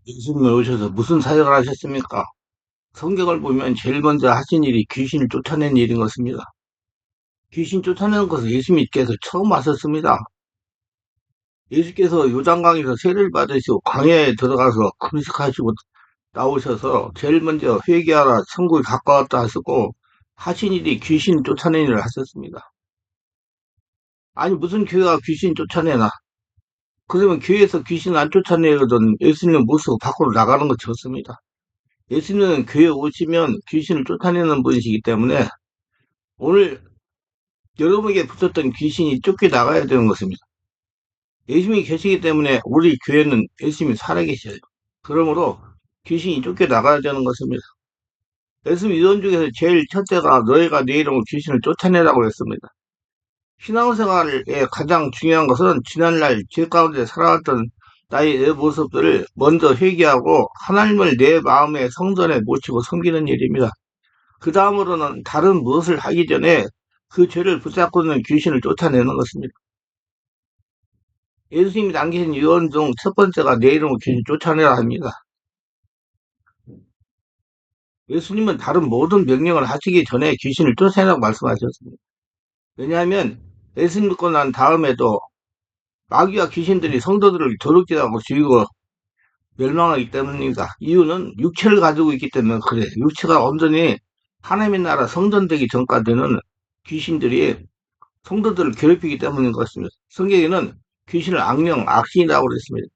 예수님이 오셔서 무슨 사역을 하셨습니까? 성경을 보면 제일 먼저 하신 일이 귀신을 쫓아낸 일인 것입니다. 귀신 쫓아내는 것을 예수님께서 처음 하셨습니다. 예수께서 요단강에서 세례를 받으시고 광야에 들어가서 금식하시고 나오셔서 제일 먼저 회개하라 천국이 가까웠다 하시고 하신 일이 귀신 쫓아내는 일을 하셨습니다. 아니 무슨 교회가 귀신 쫓아내나? 그러면 교회에서 귀신 안 쫓아내거든 예수님 모습 밖으로 나가는 거 좋습니다. 예수님은 교회 오시면 귀신을 쫓아내는 분이시기 때문에 오늘 여러분에게 붙었던 귀신이 쫓겨나가야 되는 것입니다. 예수님이 계시기 때문에 우리 교회는 예수님이 살아계셔요. 그러므로 귀신이 쫓겨나가야 되는 것입니다. 예수님 이론 중에서 제일 첫째가 너희가 내 이름으로 귀신을 쫓아내라고 했습니다. 신앙생활에 가장 중요한 것은 지난날 죄 가운데 살아왔던 나의 내 모습들을 먼저 회개하고 하나님을 내 마음의 성전에 모시고 섬기는 일입니다. 그 다음으로는 다른 무엇을 하기 전에 그 죄를 붙잡고 있는 귀신을 쫓아내는 것입니다. 예수님이 남기신 유언 중 첫 번째가 내 이름으로 귀신 쫓아내라 합니다. 예수님은 다른 모든 명령을 하시기 전에 귀신을 쫓아내라고 말씀하셨습니다. 왜냐하면 예수님 믿고 난 다음에도 마귀와 귀신들이 성도들을 도둑질하고 죽이고 멸망하기 때문입니다. 이유는 육체를 가지고 있기 때문에 그래요. 육체가 온전히 하나님의 나라 성전되기 전까지는 귀신들이 성도들을 괴롭히기 때문인 것입니다. 성경에는 귀신을 악령, 악신이라고 그랬습니다.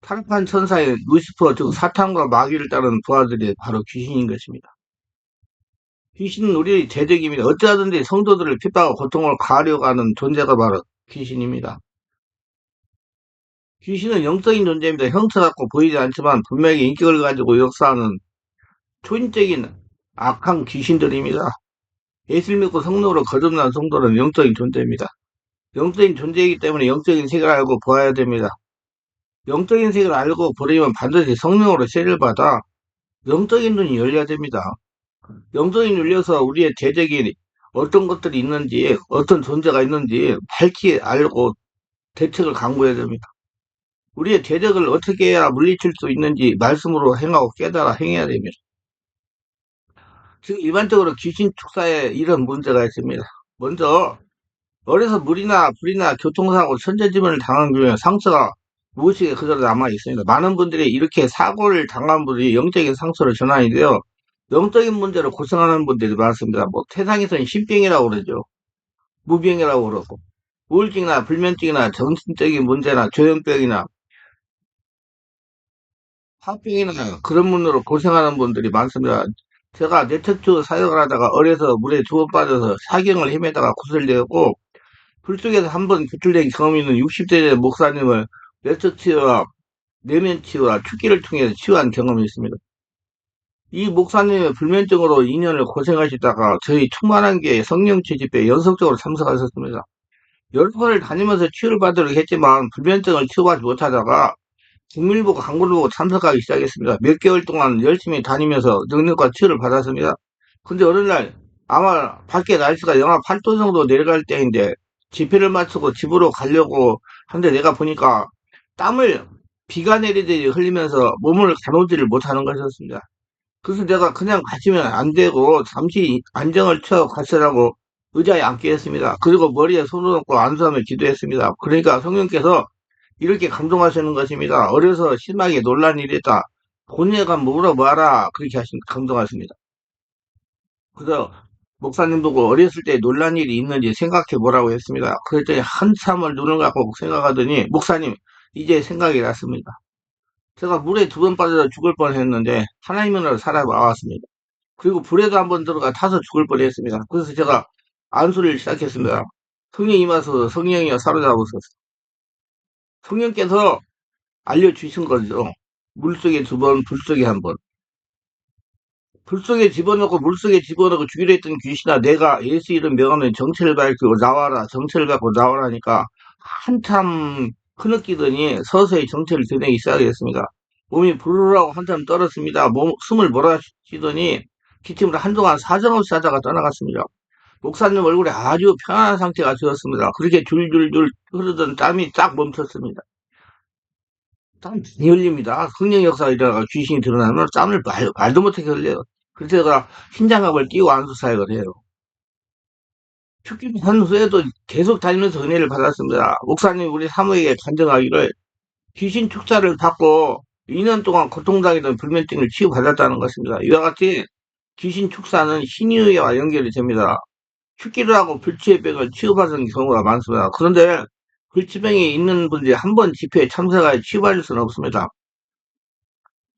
타락한 천사의 루시퍼, 즉 사탄과 마귀를 따르는 부하들이 바로 귀신인 것입니다. 귀신은 우리의 대적입니다. 어찌하든지 성도들을 핍박하고 고통을 가하려고 하는 존재가 바로 귀신입니다. 귀신은 영적인 존재입니다. 형체 같고 보이지 않지만 분명히 인격을 가지고 역사하는 초인적인 악한 귀신들입니다. 예수를 믿고 성령으로 거듭난 성도는 영적인 존재입니다. 영적인 존재이기 때문에 영적인 세계를 알고 보아야 됩니다. 영적인 세계를 알고 보려면 반드시 성령으로 세례를 받아 영적인 눈이 열려야 됩니다. 영적인 눈이 열려서 우리의 대적이 어떤 것들이 있는지, 어떤 존재가 있는지 밝히 알고 대책을 강구해야 됩니다. 우리의 대적을 어떻게 해야 물리칠 수 있는지 말씀으로 행하고 깨달아 행해야 됩니다. 지금 일반적으로 귀신 축사에 이런 문제가 있습니다. 먼저 어려서 물이나 불이나 교통사고 천재지변을 당한 경우에 상처가 무의식에 그대로 남아 있습니다. 많은 분들이 이렇게 사고를 당한 분들이 영적인 상처로 전환이 되어 영적인 문제로 고생하는 분들이 많습니다. 뭐 세상에서는 신병이라고 그러죠. 무병이라고 그러고 우울증이나 불면증이나 정신적인 문제나 조현병이나 화병이나 그런 분으로 고생하는 분들이 많습니다. 제가 내척추 사역을 하다가 어려서 물에 두 번 빠져서 사경을 헤매다가 구슬되었고 불속에서 한 번 구출된 경험이 있는 60대 된 목사님을 내적 치유와 내면 치유와 축기를 통해서 치유한 경험이 있습니다. 이 목사님의 불면증으로 2년을 고생하시다가 저희 충만한 교회 성령치 집회에 연속적으로 참석하셨습니다. 여러 번을 다니면서 치유를 받으려고 했지만 불면증을 치유하지 못하다가 국밀보고 광고를 보고 참석하기 시작했습니다. 몇 개월 동안 열심히 다니면서 능력과 치유를 받았습니다. 근데 어느 날 아마 밖에 날씨가 영하 8도 정도 내려갈 때인데 집회를 마치고 집으로 가려고 하는데 내가 보니까 땀을 비가 내리듯이 흘리면서 몸을 가누지를 못하는 것이었습니다. 그래서 내가 그냥 가시면 안 되고 잠시 안정을 취하고 가시라고 의자에 앉게 했습니다. 그리고 머리에 손을 얹고 안수하며 기도했습니다. 그러니까 성령께서 이렇게 감동하시는 것입니다. 어려서 심하게 놀란 일이다. 본인에가 물어봐라. 그렇게 감동하십니다. 그래서 목사님 보고 어렸을 때 놀란 일이 있는지 생각해 보라고 했습니다. 그랬더니 한참을 눈을 감고 생각하더니 목사님 이제 생각이 났습니다. 제가 물에 두 번 빠져서 죽을 뻔했는데 하나님으로 살아나왔습니다. 그리고 불에도 한 번 들어가 타서 죽을 뻔했습니다. 그래서 제가 안수를 시작했습니다. 성령이 임하소서 성령이여 사로잡으소서. 성령께서 알려주신 거죠. 물속에 두 번, 불속에 한 번. 불속에 집어넣고 물속에 집어넣고 죽이려 했던 귀신아 내가 예수 이름 명하면 정체를 밝히고 나와라 정체를 갖고 나와라니까 한참 흐느끼더니 서서히 정체를 드러내기 시작했습니다. 몸이 부르르하고 한참 떨었습니다. 숨을 몰아쉬더니 기침을 한동안 사정없이 하다가 떠나갔습니다. 목사님 얼굴에 아주 편안한 상태가 되었습니다. 그렇게 줄줄줄 흐르던 땀이 딱 멈췄습니다. 땀 많이 흘립니다. 성령 역사가 일어나가 귀신이 드러나면 땀을 말도 못하게 흘려요. 그래서 제가 흰장갑을 끼고 안수 사역을 해요. 축기한 후에도 계속 다니면서 은혜를 받았습니다. 목사님 우리 사모에게 간증하기를 귀신 축사를 받고 2년 동안 고통당했던 불면증을 치유받았다는 것입니다. 이와 같이 귀신 축사는 신유와 연결이 됩니다. 축기를 하고 불치병을 치유받은 경우가 많습니다. 그런데 불치병이 있는 분들이 한 번 집회에 참석하여 치유받을 수는 없습니다.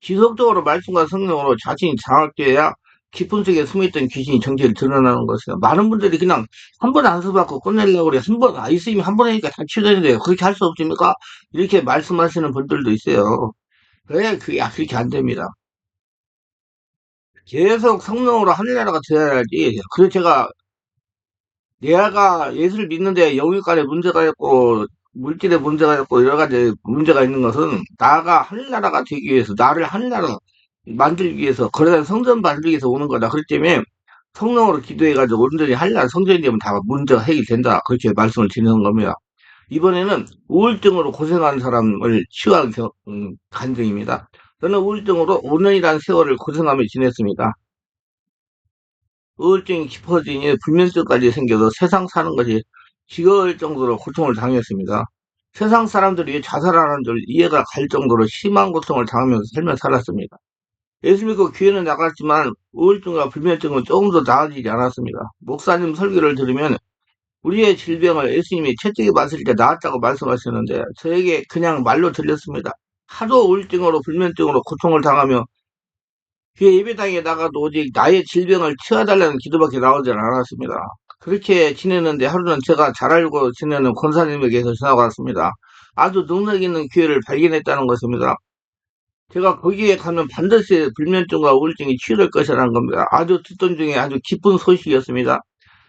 지속적으로 말씀과 성령으로 자신이 장악되어야 깊은 속에 숨어있던 귀신이 정체를 드러나는 것이요. 많은 분들이 그냥 한 번 안수받고 끝내려고 그래. 한 번, 예수님이 한 번 하니까 다 치유되는데 그렇게 할 수 없습니까? 이렇게 말씀하시는 분들도 있어요. 그게 그렇게 안 됩니다. 계속 성령으로 하늘나라가 되어야지. 그래서 제가 내가 예수를 믿는데 영육간에 문제가 있고 물질에 문제가 있고 여러 가지 문제가 있는 것은 나가 하늘나라가 되기 위해서 나를 하늘나라 만들기 위해서 거대한 성전 만들기 위해서 오는 거다. 그렇기 때문에 성령으로 기도해가지고 온전히 하늘나라 성전이 되면 다 문제가 해결된다. 그렇게 말씀을 드리는 겁니다. 이번에는 우울증으로 고생하는 사람을 치유한 간증입니다. 저는 우울증으로 5년이라는 세월을 고생하며 지냈습니다. 우울증이 깊어지니 불면증까지 생겨서 세상 사는 것이 지겨울 정도로 고통을 당했습니다. 세상 사람들이 자살하는 줄 이해가 갈 정도로 심한 고통을 당하면서 살며 살았습니다. 예수 믿고 교회는 나갔지만 우울증과 불면증은 조금도 나아지지 않았습니다. 목사님 설교를 들으면 우리의 질병을 예수님이 채찍에 맞을 때 나았다고 말씀하시는데 저에게 그냥 말로 들렸습니다. 하도 우울증으로 불면증으로 고통을 당하며 교회 예배당에 나가도 오직 나의 질병을 치워달라는 기도밖에 나오지 않았습니다. 그렇게 지내는데 하루는 제가 잘 알고 지내는 권사님에게서 전화가 왔습니다. 아주 능력 있는 교회를 발견했다는 것입니다. 제가 거기에 가면 반드시 불면증과 우울증이 치유될 것이라는 겁니다. 아주 듣던 중에 아주 기쁜 소식이었습니다.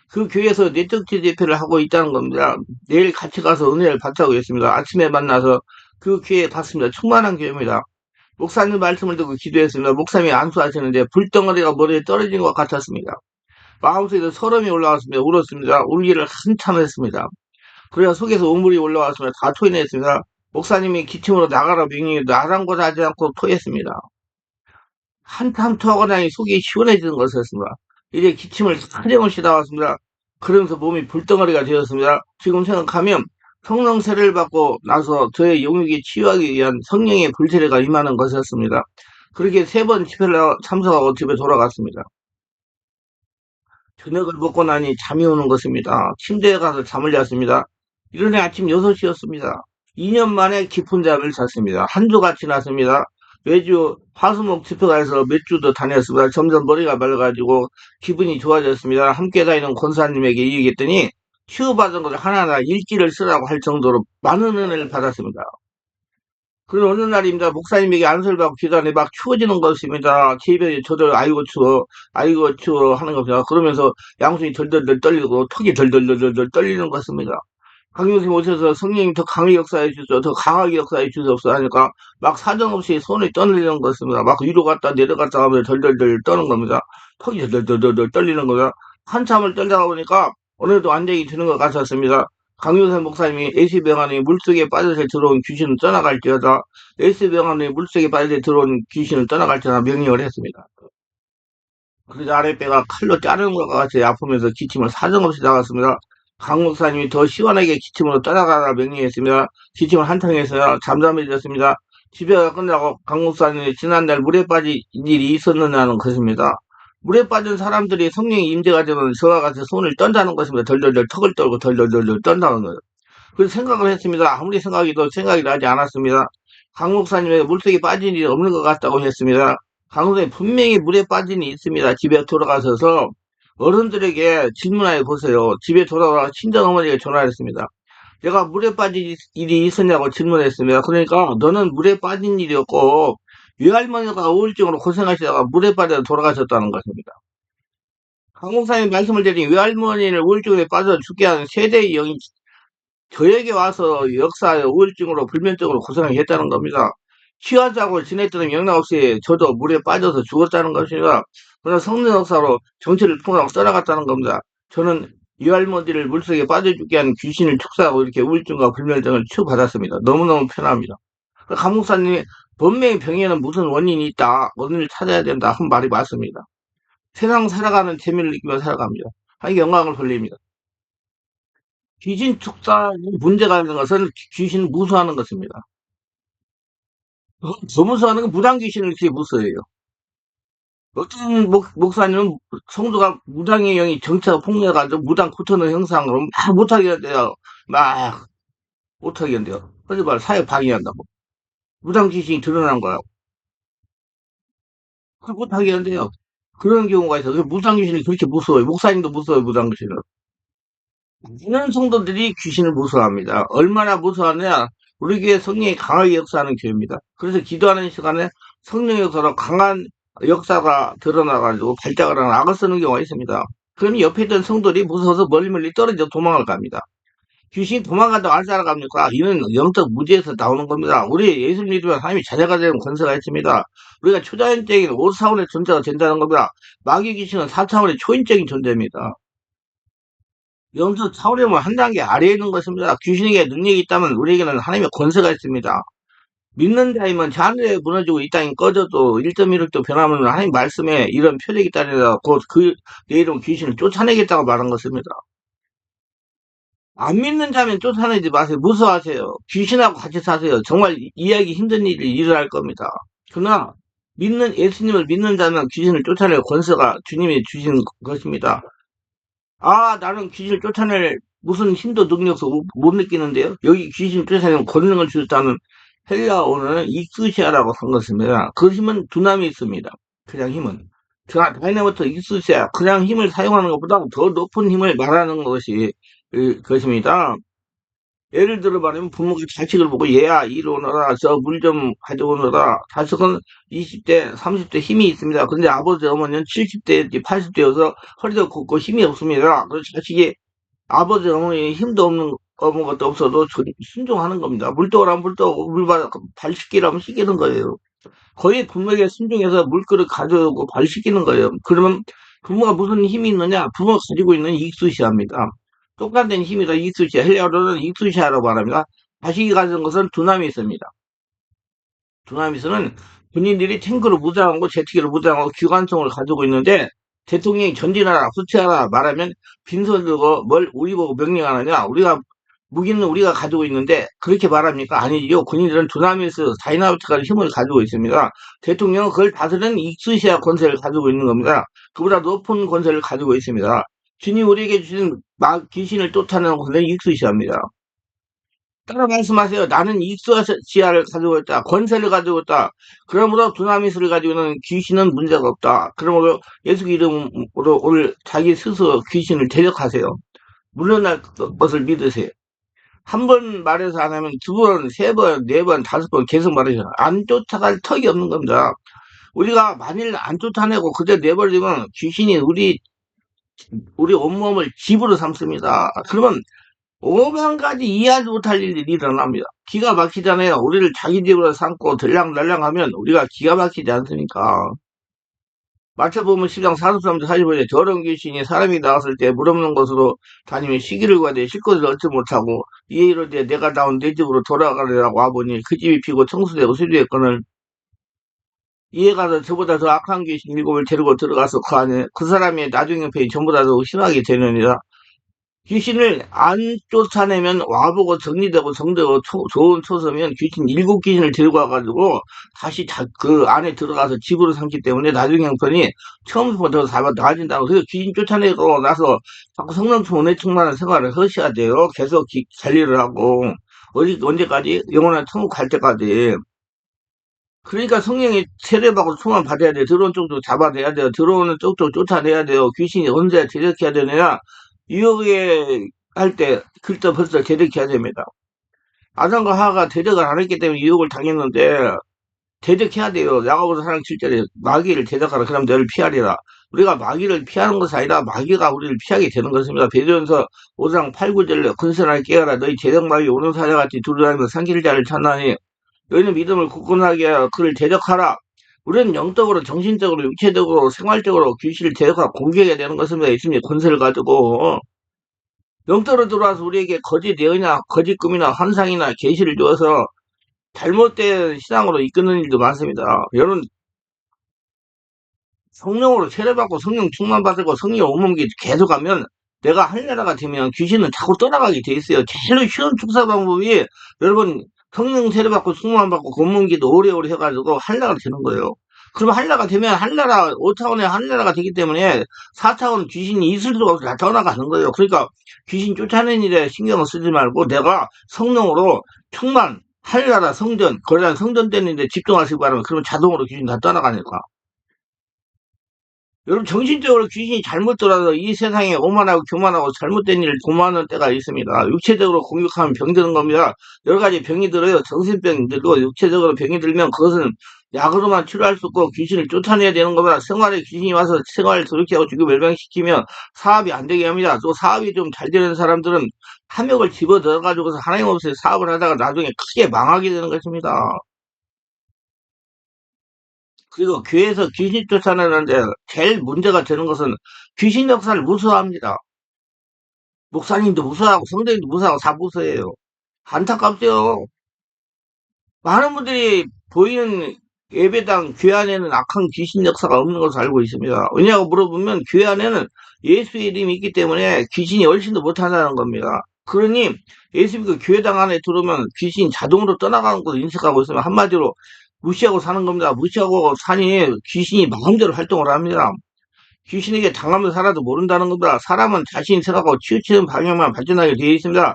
그 교회에서 네트워크 집회를 하고 있다는 겁니다. 내일 같이 가서 은혜를 받자고 했습니다. 아침에 만나서 그 교회에 갔습니다. 충만한 교회입니다. 목사님 말씀을 듣고 기도했습니다. 목사님이 안수하시는데 불덩어리가 머리에 떨어진 것 같았습니다. 마음속에서 소름이 올라왔습니다. 울었습니다. 울기를 한참 했습니다. 그래야 속에서 우물이 올라왔습니다. 다 토해냈습니다. 목사님이 기침으로 나가라 명령해도 아랑곳 하지 않고 토했습니다. 한참 토하고 나니 속이 시원해지는 것이었습니다. 이제 기침을 한정없이 나왔습니다. 그러면서 몸이 불덩어리가 되었습니다. 지금 생각하면 성령 세례를 받고 나서 저의 영육이 치유하기 위한 성령의 불세례가 임하는 것이었습니다. 그렇게 3번 집회를 참석하고 집에 돌아갔습니다. 저녁을 먹고 나니 잠이 오는 것입니다. 침대에 가서 잠을 잤습니다. 이른해 아침 6시였습니다. 2년 만에 깊은 잠을 잤습니다. 한 주가 지났습니다. 매주 화수목 집회가 해서 몇 주도 다녔습니다. 점점 머리가 맑아지고 기분이 좋아졌습니다. 함께 다니는 권사님에게 얘기했더니 치유받은 것을 하나하나 일기를 쓰라고 할 정도로 많은 은혜를 받았습니다. 그런 어느 날입니다. 목사님에게 안수를 받고 기도하니 막 추워지는 것입니다. 제입에 저도 아이고 추워 하는 겁니다. 그러면서 양손이 덜덜덜 떨리고 턱이 덜덜덜 떨리는 것입니다. 강용님 오셔서 성령님 더 강하게 역사해 주소서, 더 강하게 역사해 주소서 하니까 막 사정없이 손이 떠내리는 것입니다. 막 위로 갔다 내려갔다 하면서 덜덜덜 떠는 겁니다. 턱이 덜덜덜 떨리는 겁니다. 한참을 떨다가 보니까 어느덧 안정이 드는 것 같았습니다. 강효선 목사님이 에이스병원이 물속에 빠져서 들어온 귀신은 떠나갈지어다. 에이스병원이 물속에 빠져서 들어온 귀신은 떠나갈지어다 명령을 했습니다. 그래서 아랫배가 칼로 자르는 것 같이 아프면서 기침을 사정없이 나갔습니다. 강 목사님이 더 시원하게 기침으로 떠나가라 명령했습니다. 기침을 한탕 했어요. 잠잠해졌습니다. 집회가 끝나고 강 목사님이 지난달 물에 빠진 일이 있었느냐는 것입니다. 물에 빠진 사람들이 성령의 임재가 되면 저와 같이 손을 떤다는 것입니다. 덜덜덜 턱을 떨고 덜덜덜 떤다는 거예요. 그래서 생각을 했습니다. 아무리 생각해도 생각이 나지 않았습니다. 강 목사님에게 물속에 빠진 일이 없는 것 같다고 했습니다. 강 목사님 분명히 물에 빠진 일이 있습니다. 집에 돌아가셔서 어른들에게 질문해 보세요. 집에 돌아와 친정어머니에게 전화를 했습니다. 내가 물에 빠진 일이 있었냐고 질문했습니다. 그러니까 너는 물에 빠진 일이 없고 외할머니가 우울증으로 고생하시다가 물에 빠져 돌아가셨다는 것입니다. 강 목사님 말씀을 드린 외할머니를 우울증에 빠져 죽게 하는 세대의 영이 저에게 와서 역사의 우울증으로 불면증으로 고생을 했다는 겁니다. 취하자고 지냈더니 영락없이 저도 물에 빠져서 죽었다는 것입니다. 그러나 성령 역사로 정체를 통하고 떠나갔다는 겁니다. 저는 이 할머니를 물속에 빠져 죽게 하는 귀신을 축사하고 이렇게 우울증과 불면증을 치유받았습니다. 너무너무 편합니다. 강목사님이 범명의 병에는 무슨 원인이 있다. 원인을 찾아야 된다. 한 말이 맞습니다. 세상 살아가는 재미를 느끼며 살아갑니다. 하나님께 영광을 돌립니다. 귀신 축사 문제가 있는 것은 귀신을 무서워하는 것입니다. 더 무서워하는 건 무당 귀신을 이렇게 무서워해요. 어떤 목사님은 성도가 무당의 영이 정체가 폭로해가지고 무당 고터는 형상으로 막 못하게 한대요. 막 못하게 한대요. 그러지 말 사회 방해한다고. 무당 귀신이 드러난 거야. 그걸 못하게 한대요. 그런 경우가 있어. 그래서 무당 귀신이 그렇게 무서워요. 목사님도 무서워요, 무당 귀신을. 많은 성도들이 귀신을 무서워합니다. 얼마나 무서워하냐? 우리 교회 성령이 강하게 역사하는 교회입니다. 그래서 기도하는 시간에 성령의 역사로 강한 역사가 드러나가지고 발작을 하는 악을 쓰는 경우가 있습니다. 그럼 옆에 있던 성도들이 무서워서 멀리 떨어져 도망을 갑니다. 귀신이 도망간다고 안 살아갑니까? 이는 영적 무지에서 나오는 겁니다. 우리 예수 믿으면 하나님이 자녀가 되는 권세가 있습니다. 우리가 초자연적인 5차원의 존재가 된다는 겁니다. 마귀 귀신은 4차원의 초인적인 존재입니다. 영적 차원이면 한 단계 아래에 있는 것입니다. 귀신에게 능력이 있다면 우리에게는 하나님의 권세가 있습니다. 믿는 자이면 하늘에 무너지고 이 땅이 꺼져도 1.16도 변하면 하나님 말씀에 이런 표적이 따르다 곧 내 이름 귀신을 쫓아내겠다고 말한 것입니다. 안 믿는 자면 쫓아내지 마세요. 무서워하세요. 귀신하고 같이 사세요. 정말 이해하기 힘든 일이 일어날 겁니다. 그러나 예수님을 믿는 자면 귀신을 쫓아낼 권세가 주님이 주신 것입니다. 아, 나는 귀신을 쫓아낼 무슨 힘도 능력도 못 느끼는데요. 여기 귀신을 쫓아내는 권능을 주셨다는 헬라어는 익수시아라고 한 것입니다. 그 힘은 두나미 있습니다. 그냥 힘은. 다이나부터 익수시아, 그냥 힘을 사용하는 것보다 더 높은 힘을 말하는 것이 것입니다. 예를 들어 말하면 부모가 자식을 보고 얘야 이리 오너라 저 물 좀 가져오너라. 자식은 20대 30대 힘이 있습니다. 근데 아버지 어머니는 70대 80대여서 허리도 굽고 힘이 없습니다. 그래서 자식이 아버지 어머니 힘도 없는 것도 없어도 순종하는 겁니다. 물 떠오라면 물 떠오고 발 씻기라면 씻기는 거예요. 거의 부모에게 순종해서 물그릇 가져오고 발 씻기는 거예요. 그러면 부모가 무슨 힘이 있느냐? 부모가 가지고 있는 익수시합니다. 똑같은 힘이다. 익수시아. 헬라어로는 익수시아라고 말합니다. 자식이 가진 것은 두나미스입니다. 두나미스는 군인들이 탱크로 무장하고 제트기로 무장하고 기관총을 가지고 있는데 대통령이 전진하라 후퇴하라 말하면 빈손 들고 뭘 우리 보고 명령하느냐. 무기는 우리가 가지고 있는데 그렇게 말합니까? 아니죠. 군인들은 두나미스 다이나마이트가 힘을 가지고 있습니다. 대통령은 그걸 다스리는 익수시아 권세를 가지고 있는 겁니다. 그보다 높은 권세를 가지고 있습니다. 주님 우리에게 주신 귀신을 쫓아내는 권세는 익수시아입니다. 따라 말씀하세요. 나는 익수시아를 가지고 있다. 권세를 가지고 있다. 그러므로 두나미스를 가지고 있는 귀신은 문제가 없다. 그러므로 예수 이름으로 오늘 자기 스스로 귀신을 대적하세요. 물러날 것을 믿으세요. 한 번 말해서 안 하면 두 번, 세 번, 네 번, 다섯 번 계속 말해서 안 쫓아갈 턱이 없는 겁니다. 우리가 만일 안 쫓아내고 그대로 내버리면 귀신이 우리 온몸을 집으로 삼습니다. 그러면 오만 가지 이해하지 못할 일이 일어납니다. 기가 막히잖아요. 우리를 자기 집으로 삼고 들랑달랑하면 우리가 기가 막히지 않습니까? 맞춰보면 10장 43절 45절에 더러운 귀신이 사람이 나왔을 때 물 없는 곳으로 다니며 시기를 구하되 쉴 곳을 얻지 못하고 이에 이르되 내가 나온 내 집으로 돌아가려고 와보니 그 집이 비고 청소되고 수리했거늘 이에 가서 저보다 더 악한 귀신 일곱을 데리고 들어가서 그 안에 그 사람의 나중 형편이 전보다 더 심하게 되느니라. 귀신을 안 쫓아내면 와보고 정리되고 정되고 좋은 처소면 귀신 일곱 귀신을 데리고 와가지고 다시 그 안에 들어가서 집으로 삼기 때문에 나중에 형편이 처음부터 더 나아진다고. 그래서 귀신 쫓아내고 나서 자꾸 성령 은혜 충만한 생활을 하셔야 돼요. 계속 관리를 하고 언제까지? 영원한 천국 갈 때까지. 그러니까 성령이 세례받고 소만 받아야 돼요. 들어온 쪽도 잡아내야 돼요. 들어오는 쪽도 쫓아내야 돼요. 귀신이 언제 대적해야 되느냐? 유혹에 할 때 그때 벌써 대적해야 됩니다. 아담과 하와가 대적을 안 했기 때문에 유혹을 당했는데 대적해야 돼요. 야고보서 4장 7절에 마귀를 대적하라. 그럼 너를 피하리라. 우리가 마귀를 피하는 것이 아니라 마귀가 우리를 피하게 되는 것입니다. 베드로전서 5장 8, 9절에 근선하게 깨어라. 너희 대적 마귀 오는 사자같이 두루다니며 삼킬 자를 찾나니 너희는 믿음을 굳건하게 하여 그를 대적하라. 우리는 영적으로, 정신적으로, 육체적으로, 생활적으로 귀신을 대적하고 공격해야 되는 것입니다. 예수님의 권세를 가지고. 영적으로 들어와서 우리에게 거짓 예언이나 거짓 꿈이나 환상이나 계시를 주어서 잘못된 신앙으로 이끄는 일도 많습니다. 여러분, 성령으로 세례받고 성령 충만받고 성령 오목이 계속하면 내가 할례라가 되면 귀신은 자꾸 떠나가게 돼 있어요. 제일 쉬운 축사 방법이 여러분 성령 세례받고 충만받고 검문기도 오래오래 해가지고 할례가 되는 거예요. 그러면 할례가 되면 할례라 5차원의 할례라가 되기 때문에 4차원 귀신이 있을 수가 없이 다 떠나가는 거예요. 그러니까 귀신 쫓아내는 일에 신경을 쓰지 말고 내가 성령으로 충만 할례라 성전 거대한 성전 되는데 집중하시기 바랍니다. 그러면 자동으로 귀신 다 떠나가니까. 여러분 정신적으로 귀신이 잘못 돌아서 이 세상에 오만하고 교만하고 잘못된 일을 도모하는 때가 있습니다. 육체적으로 공격하면 병드는 겁니다. 여러 가지 병이 들어요. 정신병이 들고 육체적으로 병이 들면 그것은 약으로만 치료할 수 없고 귀신을 쫓아내야 되는 겁니다. 생활에 귀신이 와서 생활을 더럽게 하고 죽여 멸망시키면 사업이 안 되게 합니다. 또 사업이 좀 잘 되는 사람들은 탐욕을 집어넣어가지고서 하나님 없이 사업을 하다가 나중에 크게 망하게 되는 것입니다. 그리고 교회에서 귀신 쫓아내는데 제일 문제가 되는 것은 귀신 역사를 무서워합니다. 목사님도 무서워하고 성도님도 무서워하고 다 무서워해요. 안타깝죠. 많은 분들이 보이는 예배당 교회 안에는 악한 귀신 역사가 없는 것을 알고 있습니다. 왜냐하고 물어보면 교회 안에는 예수의 이름이 있기 때문에 귀신이 얼씬도 못한다는 겁니다. 그러니 예수 믿고 교회당 안에 들어오면 귀신이 자동으로 떠나가는 것을 인식하고 있으면 한마디로 무시하고 사는 겁니다. 무시하고 사니 귀신이 마음대로 활동을 합니다. 귀신에게 당하면 살아도 모른다는 겁니다. 사람은 자신이 생각하고 치우치는 방향만 발전하게 되어 있습니다.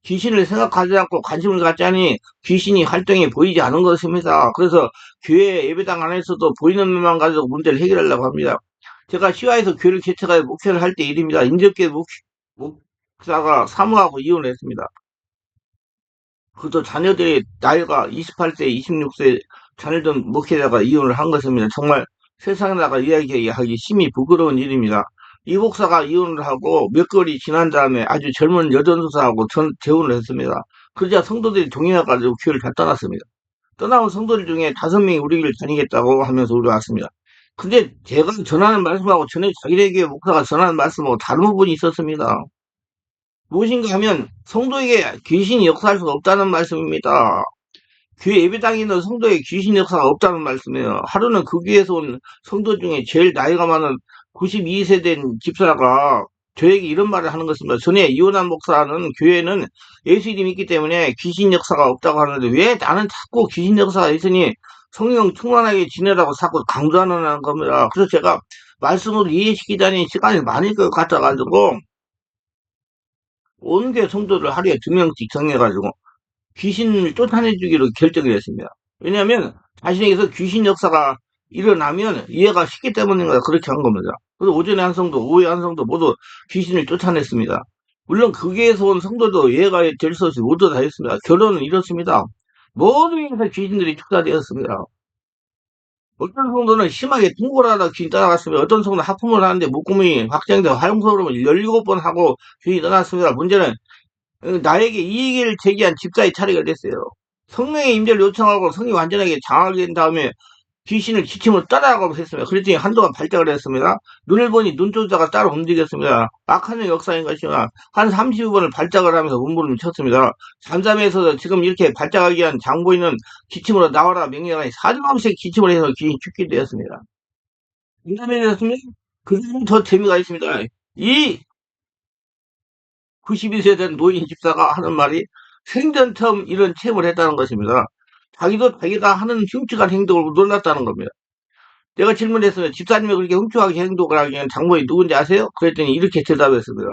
귀신을 생각하지 않고 관심을 갖지 않으니 귀신이 활동이 보이지 않은 것입니다. 그래서 교회 예배당 안에서도 보이는 것만 가지고 문제를 해결하려고 합니다. 제가 시화에서 교회를 개척하여 목회를 할 때 일입니다. 인접계 목사가 사모하고 이혼을 했습니다. 그것도 자녀들이 나이가 28세, 26세 자녀들 목회자가 이혼을 한 것입니다. 정말 세상에다가 이야기하기 심히 부끄러운 일입니다. 이 목사가 이혼을 하고 몇 개월이 지난 다음에 아주 젊은 여전도사하고 재혼을 했습니다. 그러자 성도들이 동의해가지고 교회를 다 떠났습니다. 떠나온 성도들 중에 5명이 우리 교회를 다니겠다고 하면서 우리 왔습니다. 근데 제가 전하는 말씀하고 전에 자기네 교회 목사가 전하는 말씀하고 다른 부분이 있었습니다. 무엇인가 하면 성도에게 귀신이 역사할 수가 없다는 말씀입니다. 교회 예배당에 있는 성도에 귀신 역사가 없다는 말씀이에요. 하루는 그 교회에서 온 성도 중에 제일 나이가 많은 92세 된 집사가 저에게 이런 말을 하는 것입니다. 전에 이혼한 목사는 교회는 예수 이름이 있기 때문에 귀신 역사가 없다고 하는데 왜 나는 자꾸 귀신 역사가 있으니 성령 충만하게 지내라고 자꾸 강조하는 겁니다. 그래서 제가 말씀으로 이해시키자니 시간이 많이 같아가지고 온 교회 성도를 하루에 2명씩 정해가지고 귀신을 쫓아내주기로 결정을 했습니다. 왜냐하면 자신에게서 귀신 역사가 일어나면 이해가 쉽기 때문인가 그렇게 한 겁니다. 그래서 오전에 한 성도, 오후에 한 성도 모두 귀신을 쫓아냈습니다. 물론 거기에서 온 성도도 이해가 될 수 없이 모두 다 했습니다. 결론은 이렇습니다. 모두 에서 귀신들이 축사되었습니다. 어떤 성도는 심하게 통골하다 귀신 따라갔으며 어떤 성도는 하품을 하는데 목구멍이 확장되어 화용소름을 17번 하고 귀신이 떠났습니다. 문제는 나에게 이의를 제기한 집사의 차례가 됐어요. 성령의 임재를 요청하고 성이 완전하게 장하게 된 다음에 귀신을 지침으로 따라가고 했습니다. 그랬더니 한동안 발작을 했습니다. 눈을 보니 눈조자가 따로 움직였습니다. 악한 역사인 것이나 한 30번을 발작을 하면서 문부름을 쳤습니다. 잠잠에서도 지금 이렇게 발작하게 한 장보이는 기침으로 나와라 명령하니 사정없이 기침을 해서 귀신이 죽게 되었습니다. 잠잠에 되었습니다. 그 다음 더 재미가 있습니다. 이 92세 된 노인 집사가 하는 말이 생전 처음 이런 체험을 했다는 것입니다. 자기도 자기가 하는 흉측한 행동을 놀랐다는 겁니다. 내가 질문했어요. 집사님이 그렇게 흉측하게 행동을 하기엔 장모님 누군지 아세요? 그랬더니 이렇게 대답했습니다.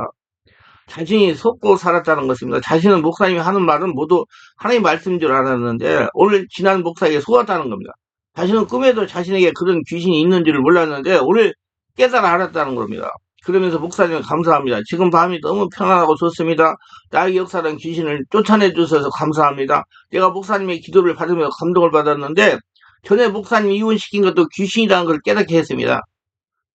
자신이 속고 살았다는 것입니다. 자신은 목사님이 하는 말은 모두 하나님 말씀인 줄 알았는데 오늘 지난 목사에게 속았다는 겁니다. 자신은 꿈에도 자신에게 그런 귀신이 있는지를 몰랐는데 오늘 깨달아 알았다는 겁니다. 그러면서 목사님 감사합니다. 지금 밤이 너무 편안하고 좋습니다. 나의 역사는 귀신을 쫓아내 주셔서 감사합니다. 내가 목사님의 기도를 받으며 감동을 받았는데 전에 목사님 이혼시킨 것도 귀신이라는 걸 깨닫게 했습니다.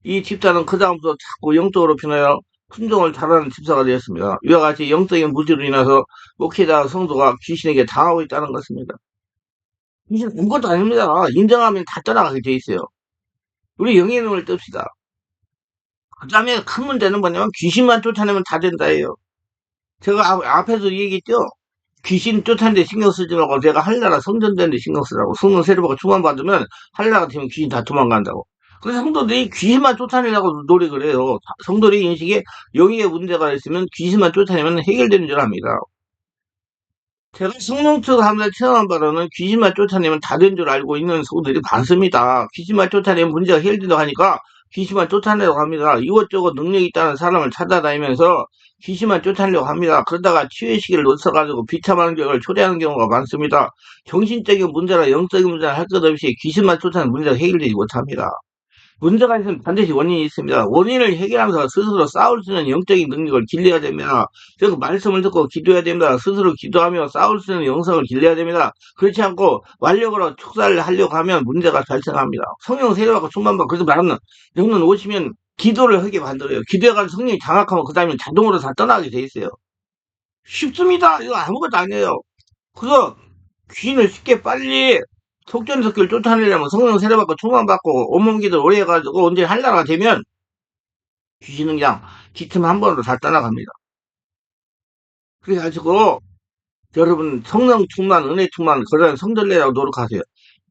이 집사는 그 다음부터 자꾸 영적으로 변하여 순종을 잘하는 집사가 되었습니다. 이와 같이 영적인 무지로 인해서 목회자 성도가 귀신에게 당하고 있다는 것입니다. 귀신 아무것도 아닙니다. 인정하면 다 떠나가게 돼 있어요. 우리 영의 눈을 뜹시다. 그 다음에 큰 문제는 뭐냐면 귀신만 쫓아내면 다 된다예요. 제가 앞에서 얘기했죠. 귀신 쫓아내는데 신경 쓰지 말고 내가 한나라 성전되는데 신경 쓰라고. 성령 세례받고 충만 받으면 한나라 같으면 귀신 다 도망간다고. 그래서 성도들이 귀신만 쫓아내려고 노력을 해요. 성도들의 인식에 영의 문제가 있으면 귀신만 쫓아내면 해결되는 줄 압니다. 제가 성령 측 하면서 체험한 바로는 귀신만 쫓아내면 다 된 줄 알고 있는 성도들이 많습니다. 귀신만 쫓아내면 문제가 해결된다고 하니까 귀신만 쫓아내려고 합니다. 이것저것 능력이 있다는 사람을 찾아다니면서 귀신만 쫓아내려고 합니다. 그러다가 치유의 시기를 놓쳐가지고 비참한 경우를 초래하는 경우가 많습니다. 정신적인 문제나 영적인 문제나 할 것 없이 귀신만 쫓아내는 문제가 해결되지 못합니다. 문제가 있으면 반드시 원인이 있습니다. 원인을 해결하면서 스스로 싸울 수 있는 영적인 능력을 길러야 됩니다. 그래서 말씀을 듣고 기도해야 됩니다. 스스로 기도하며 싸울 수 있는 영성을 길러야 됩니다. 그렇지 않고 완력으로 축사를 하려고 하면 문제가 발생합니다. 성령 세례받고 충만받고 그래서 말하는 영혼 오시면 기도를 하게 만들어요. 기도해가지고 성령이 장악하면 그 다음에 자동으로 다 떠나게 돼 있어요. 쉽습니다. 이거 아무것도 아니에요. 그래서 귀신을 쉽게 빨리 속전속결 쫓아내려면 성령 세례받고 충만받고 온몸기도 오래 해가지고 언제 한나라가 되면 귀신은 그냥 기틈 한 번으로 다 떠나갑니다. 그래가지고 여러분 성령 충만, 은혜 충만 그런 성전례라고 노력하세요.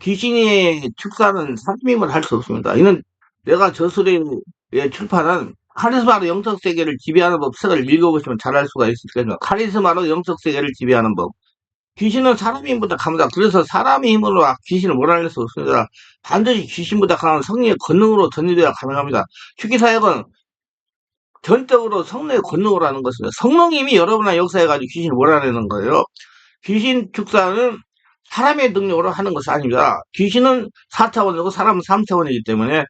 귀신이 축사는 사심임을 할 수 없습니다. 이는 내가 저술의 출판한 카리스마로 영적 세계를 지배하는 법 책을 읽어보시면 잘 알 수가 있을 겁니다. 카리스마로 영적 세계를 지배하는 법. 귀신은 사람의 힘보다 강하다. 그래서 사람의 힘으로 귀신을 몰아낼 수 없습니다. 반드시 귀신보다 강한 성령의 권능으로 전이되어야 가능합니다. 축기사역은 전적으로 성령의 권능으로 하는 것입니다. 성령의 힘이 여러분의 역사해가지고 귀신을 몰아내는 거예요. 귀신 축사는 사람의 능력으로 하는 것이 아닙니다. 귀신은 4차원이고 사람은 3차원이기 때문에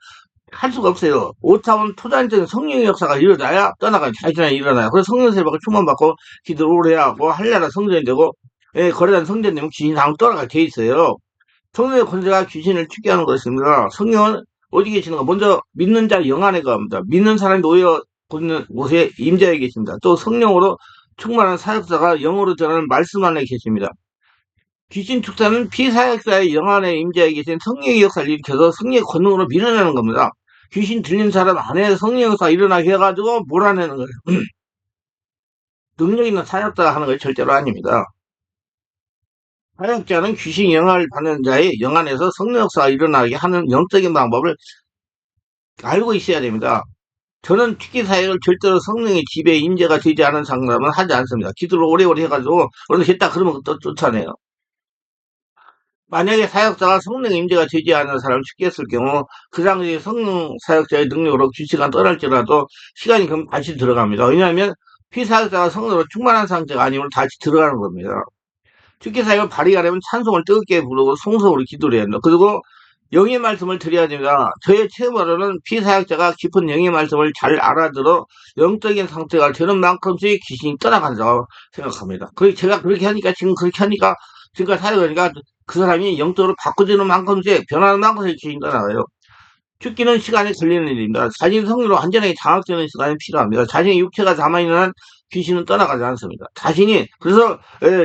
할 수가 없어요. 5차원 토단적인 성령의 역사가 일어나야 떠나가 자신이 일어나요. 그래서 성령 세례받고 충만받고 기도를 오래 하고 할례라 성전이 되고 거래단 성전 되면 귀신이 당 떠나가 돼 있어요. 성령의 권세가 귀신을 죽게 하는 것입니다. 성령은 어디 계시는가? 먼저 믿는 자 영 안에 거합니다. 믿는 사람이 놓여 있는 곳에 임자에 계십니다. 또 성령으로 충만한 사역자가 영으로 전하는 말씀 안에 계십니다. 귀신 축사는 피사역자의 영 안에 임자에 계신 성령의 역사를 일으켜서 성령의 권능으로 밀어내는 겁니다. 귀신 들린 사람 안에 성령의 역사가 일어나게 해가지고 몰아내는 거예요. 능력 있는 사역자가 하는 것이 절대로 아닙니다. 사역자는 귀신 영향을 받는 자의 영 안에서 성령 역사가 일어나게 하는 영적인 방법을 알고 있어야 됩니다. 저는 특기 사역을 절대로 성령의 지배에 임재가 되지 않은 상담은 하지 않습니다. 기도를 오래오래 해가지고 그런데 했다 그러면 또 쫓아내요. 만약에 사역자가 성령의 임재가 되지 않은 사람을 축기했을 경우 그 당시 성령 사역자의 능력으로 귀신가 떠날지라도 시간이 그럼 다시 들어갑니다. 왜냐하면 피사역자가 성령으로 충만한 상태가 아니면 다시 들어가는 겁니다. 축기 사역을 발휘하려면 찬송을 뜨겁게 부르고 송성으로 기도를 해야 합니다. 그리고 영의 말씀을 드려야 됩니다. 저의 체험으로는 피사역자가 깊은 영의 말씀을 잘 알아들어 영적인 상태가 되는 만큼씩 귀신이 떠나간다고 생각합니다. 제가 그렇게 하니까 지금 그렇게 하니까 지금까지 사역하니까 그 사람이 영적으로 바꿔지는 만큼씩 변하는 만큼씩 귀신이 떠나가요. 죽기는 시간이 걸리는 일입니다. 자신 성리로 완전하게 장악되는 시간이 필요합니다. 자신의 육체가 가만히 있는 한 귀신은 떠나가지 않습니다. 그래서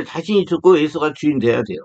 자신이 죽고 예수가 주인 돼야 돼요.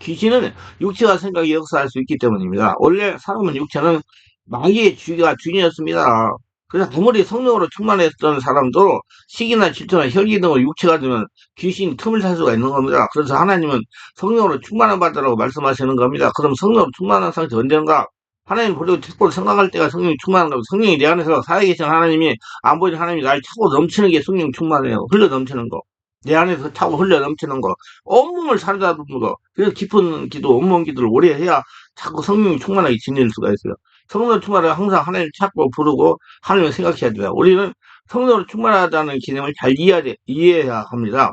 귀신은 육체와 생각이 역사할 수 있기 때문입니다. 원래 사람은 육체는 마귀의 주인이었습니다. 그래서 아무리 성령으로 충만했던 사람도 식이나 질투나 혈기 등으로 육체가 되면 귀신이 틈을 탈 수가 있는 겁니다. 그래서 하나님은 성령으로 충만한 받으라고 말씀하시는 겁니다. 그럼 성령으로 충만한 상태 언젠가? 하나님 보려고 특별히 생각할 때가 성령이 충만한 겁니다. 성령이 내 안에서 살아계신 하나님이 안 보이는 하나님이 날 차고 넘치는 게 성령 충만해요. 흘러 넘치는 거. 내 안에서 차고 흘러 넘치는 거. 온몸을 사로잡는 거. 그래서 깊은 기도, 온몸 기도를 오래 해야 자꾸 성령이 충만하게 지낼 수가 있어요. 성령 충만을 항상 하나님을 찾고 부르고 하나님을 생각해야 돼요. 우리는 성령으로 충만하다는 개념을 잘 이해해야 합니다.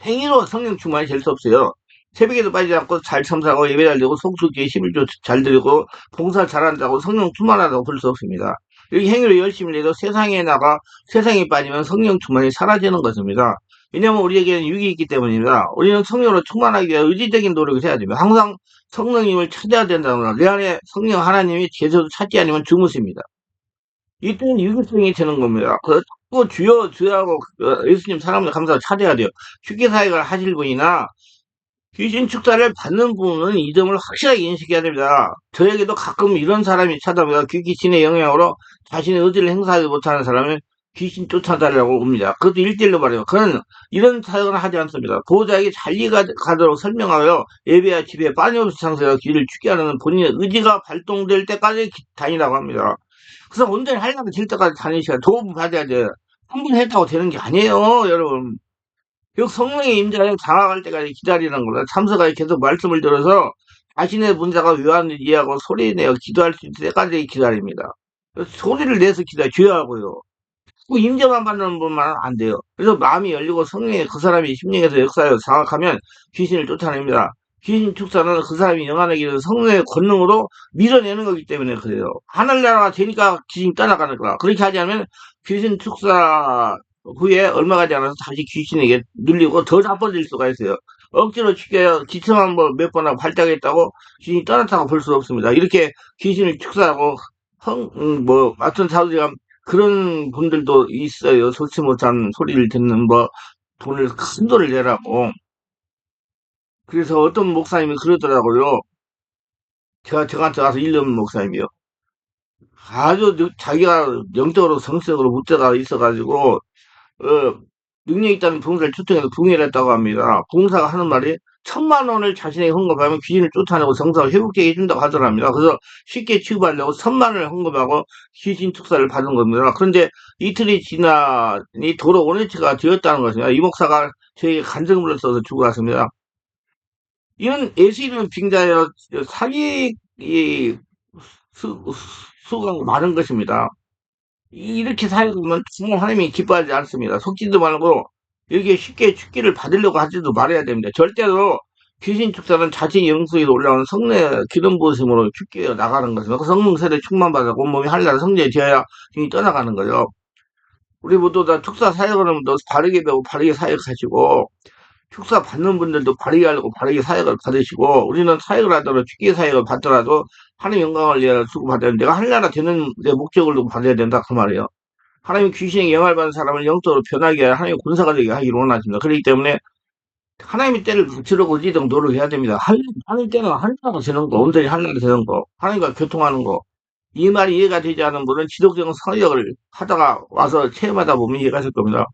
행위로 성령 충만이 될 수 없어요. 새벽에도 빠지지 않고 잘 참사하고 예배 잘 드리고 속수기에 11조 잘 드리고 봉사 잘한다고 성령 충만하다고 볼 수 없습니다. 이렇게 행위로 열심히 해도 세상에 빠지면 성령 충만이 사라지는 것입니다. 왜냐하면 우리에게는 육이 있기 때문입니다. 우리는 성령으로 충만하기 위해 의지적인 노력을 해야 됩니다. 항상 성령님을 찾아야 된다는 내 안에 성령 하나님이 계속 찾지 않으면 주무십니다. 이때는 유기성이 되는 겁니다. 그래서 자꾸 주여하고 예수님 사랑합니다 감사하고 찾아야 돼요. 휴게사역을 하실 분이나 귀신 축사를 받는 분은 이 점을 확실하게 인식해야 됩니다. 저에게도 가끔 이런 사람이 찾아옵니다. 귀신의 영향으로 자신의 의지를 행사하지 못하는 사람을 귀신 쫓아달라고 옵니다. 그것도 일대일로 말해요. 그는 이런 사역은 하지 않습니다. 보호자에게 잘 가도록 설명하여 예배와 집에 빠짐없이 상세하여 귀를 죽게 하는 본인의 의지가 발동될 때까지 다니라고 합니다. 그래서 온전히 하려고 질 때까지 다니셔야 도움 받아야 돼. 한 번 했다고 되는 게 아니에요, 여러분. 그 성령의 임재를 장악할 때까지 기다리는 거다. 참석하여 계속 말씀을 들어서 자신의 문제가 묘한지 이해하고 소리내어 기도할 수 있을 때까지 기다립니다. 소리를 내서 기도해줘야 하고요. 그 임재만 받는 분만 안 돼요. 그래서 마음이 열리고 성령의 그 사람이 심령에서 역사하여 장악하면 귀신을 쫓아냅니다. 귀신 축사는 그 사람이 영안하게 되는 성령의 권능으로 밀어내는 거기 때문에 그래요. 하늘나라가 되니까 귀신이 떠나가는 거야. 그렇게 하지 않으면 귀신 축사 후에 얼마 가지 않아서 다시 귀신에게 눌리고 더 나빠질 수가 있어요. 억지로 죽여야 기침한 뭐 몇 번 하고 발작했다고 귀신이 떠났다고 볼 수 없습니다. 이렇게 귀신을 축사하고 맡은 사도가 그런 분들도 있어요. 좋지 못한 소리를 듣는 뭐 큰 돈을 내라고. 그래서 어떤 목사님이 그러더라고요. 저한테 와서 일년 목사님이요. 아주 자기가 영적으로 성적으로 문제가 있어가지고 능력 있다는 봉사를 초청해서 붕해를 했다고 합니다. 봉사가 하는 말이 1,000만 원을 자신에게 헌금하면 귀신을 쫓아내고 정상을 회복되게 해준다고 하더랍니다. 그래서 쉽게 취급하려고 1,000만 원을 헌금하고 귀신 축사를 받은 겁니다. 그런데 이틀이 지나니 도로 원위치가 되었다는 것입니다. 이 목사가 저에게 간증문을 써서 주고 갔습니다. 이런 예수 이름 빙자여 사기 수, 수가 많은 것입니다. 이렇게 살면 정말 하나님이 기뻐하지 않습니다. 속지도 말고 여기에 쉽게 축기를 받으려고 하지도 말아야 됩니다. 절대로 귀신 축사는 자신의 영성에서 올라오는 성령의 기름 부으심으로 축기에 나가는 것입니다. 그 성령 세례 충만받아 온몸이 하늘나라 성전에 되어야 힘이 떠나가는 거죠. 우리 모두 다 축사 사역을 하면 바르게 배우고 바르게 사역하시고 축사 받는 분들도 바르게 하려고 바르게 사역을 받으시고 우리는 사역을 하더라도 축기 사역을 받더라도 하나님 영광을 위하여 수고받아야 내가 하늘나라 되는 내 목적을 두고 받아야 된다 그 말이에요. 하나님 귀신에게 영을 받은 사람을 영적으로 변하게 하여 하나님의 군사가 되게 하기를 원하십니다. 그렇기 때문에 하나님의 때를 붙이려고 어디든 노력해야 됩니다. 하나님 때는 하늘나라 되는 거, 온전히 하늘나라 되는 거, 하나님과 교통하는 거. 이 말이 이해가 되지 않은 분은 지속적인 사역을 하다가 와서 체험하다 보면 이해가 될 겁니다.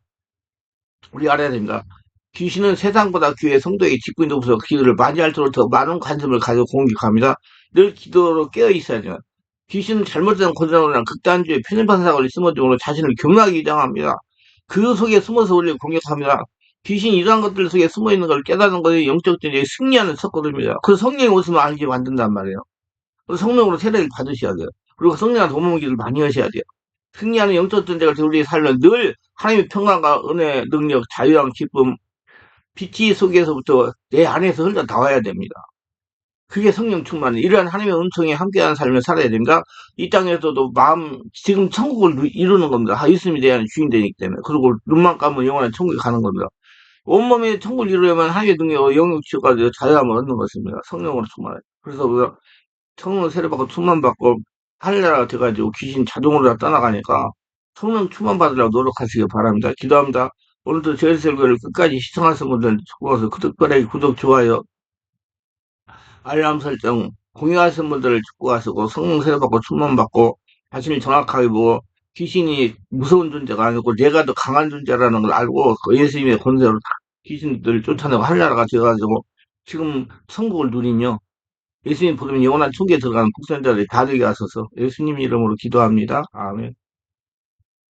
우리 알아야 됩니다. 귀신은 세상보다 교회 성도에게 직분이 높아서 기도를 많이 할수록 더 많은 관심을 가지고 공격합니다. 늘 기도로 깨어 있어야 돼요. 귀신은 잘못된 고정이나 극단주의 편협한 사고를 심어줌으로 자신을 교묘하게 위장합니다. 그 속에 숨어서 우리를 공격합니다. 귀신이 이러한 것들 속에 숨어 있는 걸 깨닫는 것이 영적 전쟁에 승리하는 석고입니다. 그 성령이 오시면 알게 만든단 말이에요. 그리고 성령으로 세례를 받으셔야 돼요. 그리고 성령한 도모기를 많이 하셔야 돼요. 승리하는 영적 전쟁을 우리의 삶은 늘 하나님의 평강과 은혜, 능력, 자유랑 기쁨, 빛이 속에서부터 내 안에서 흘러 나와야 됩니다. 그게 성령 충만이 이러한 하나님의 은총에 함께하는 삶을 살아야 됩니다. 이 땅에서도 지금 천국을 이루는 겁니다. 예수님이 대한 주인 되기 때문에. 그리고 눈만 감으면 영원한 천국에 가는 겁니다. 온몸에 천국을 이루려면 하나님의 능력으로 영육 치유까지 자유함을 얻는 것입니다. 성령으로 충만해. 그래서 우리가 성령 세례받고 충만받고 하늘나라가 돼가지고 귀신 자동으로 다 떠나가니까 성령 충만받으려고 노력하시기 바랍니다. 기도합니다. 오늘도 저희 설교를 끝까지 시청하신 분들 축복해서 구독, 좋아요, 알람 설정, 공유하신 분들을 축복하시고 성령 세례받고 충만받고 자신을 정확하게 보고 귀신이 무서운 존재가 아니고 내가 더 강한 존재라는 걸 알고 그 예수님의 권세로 귀신들을 쫓아내고 하늘나라가 되어가지고 지금 천국을 누리며 예수님 부르면 영원한 천국에 들어가는 복선자들이 다 되게 하소서 예수님 이름으로 기도합니다. 아멘.